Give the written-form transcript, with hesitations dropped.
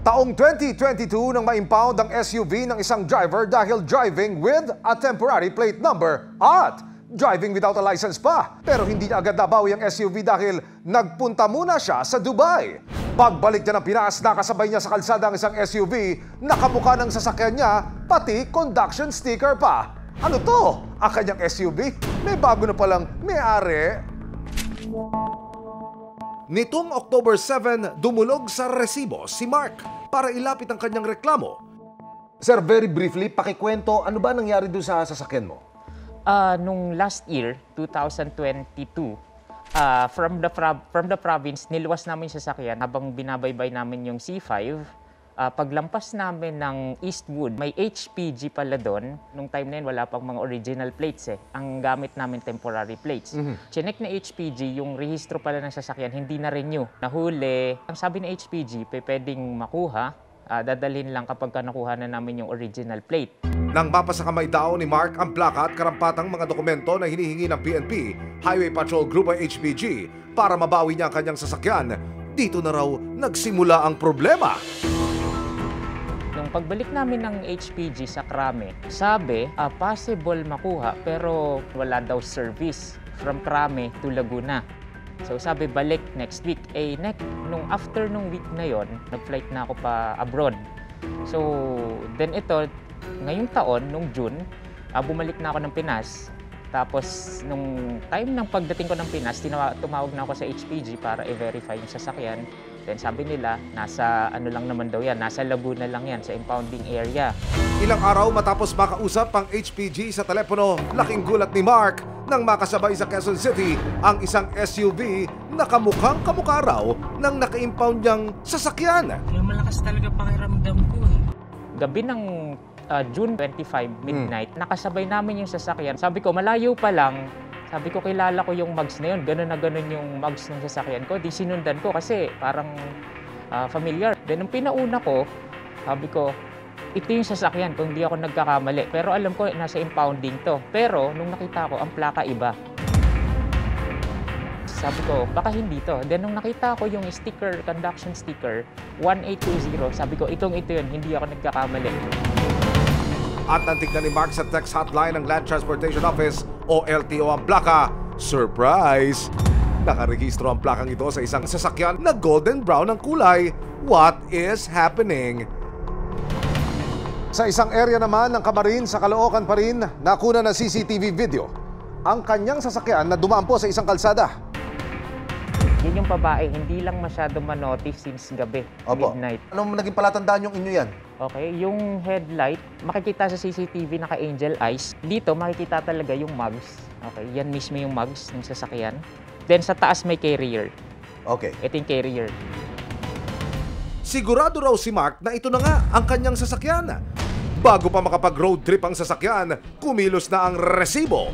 Taong 2022 nang ma-impound ang SUV ng isang driver dahil driving with a temporary plate number at driving without a license pa. Pero hindi niya agad nabawi ang SUV dahil nagpunta muna siya sa Dubai. Pagbalik niya ng Pinas, nakasabay niya sa kalsada ang isang SUV, nakamukha ng sasakyan niya, pati conduction sticker pa. Ano to? Ang kanyang SUV? May bago na palang may-ari. Nitong October 7, dumulog sa resibo si Mark para ilapit ang kanyang reklamo. Sir, very briefly, pakikwento, ano ba nangyari doon sa sasakyan mo? Nung last year, 2022, from the province, niluwas namin yung sasakyan habang binabaybay namin yung C5. Paglampas namin ng Eastwood, may HPG pala doon. Nung time na yun, wala pang mga original plates eh. Ang gamit namin temporary plates. Chinek na HPG, yung rehistro pala ng sasakyan, hindi na renew. Nahuli. Ang sabi ng HPG, pwedeng makuha, dadalhin lang kapag nakuha na namin yung original plate. Nang mapasa kamay daw ni Mark ang plaka at karampatang mga dokumento na hinihingi ng PNP, Highway Patrol Group o HPG, para mabawi niya ang kanyang sasakyan, dito na raw nagsimula ang problema. Nung pagbalik namin ng HPG sa Krame, sabi, possible makuha pero wala daw service from Krame to Laguna. So sabi, balik next week. Nung after nung week na yon, nag-flight na ako pa abroad. So then ito, ngayong taon, nung June, bumalik na ako ng Pinas. Tapos nung time ng pagdating ko ng Pinas, tumawag na ako sa HPG para i-verify yung sasakyan. Then sabi nila, nasa ano lang naman daw yan, nasa Laguna lang yan, sa impounding area. Ilang araw matapos makausap ang HPG sa telepono, laking gulat ni Mark nang makasabay sa Quezon City ang isang SUV na kamukhang-kamukha raw ng naka-impound niyang sasakyan. Kaya malakas talaga pakiramdam ko eh. Gabi ng June 25, midnight, nakasabay namin yung sasakyan. Sabi ko, malayo pa lang. Sabi ko, kilala ko yung mugs na yun. Ganun na ganun yung mugs ng sasakyan ko. Di sinundan ko kasi parang familiar. Then nung pinauna ko, sabi ko, ito yung sasakyan kung hindi ako nagkakamali. Pero alam ko, nasa impounding to. Pero nung nakita ko, ang plaka iba. Sabi ko, baka hindi to. Then nung nakita ko yung sticker, conduction sticker, 1820, sabi ko, ito yun, hindi ako nagkakamali. At nantignan ni Mark sa text hotline ng Land Transportation Office o LTO ang plaka. Surprise! Nakarehistro ang plakang ito sa isang sasakyan na golden brown ang kulay. What is happening? Sa isang area naman ng Camarin sa Caloocan pa rin, nakuna ng CCTV video ang kanyang sasakyan na dumaan po sa isang kalsada. Yun yung babae, hindi lang masyado manotice since gabi, midnight. Anong naging palatandaan yung inyo yan? Okay, yung headlight, makikita sa CCTV naka-angel eyes. Dito, makikita talaga yung mugs. Okay, yan mismo yung mugs ng sasakyan. Then sa taas may carrier. Okay. Ito yung carrier. Sigurado raw si Mark na ito na nga ang kanyang sasakyan. Bago pa makapag-road trip ang sasakyan, kumilos na ang resibo.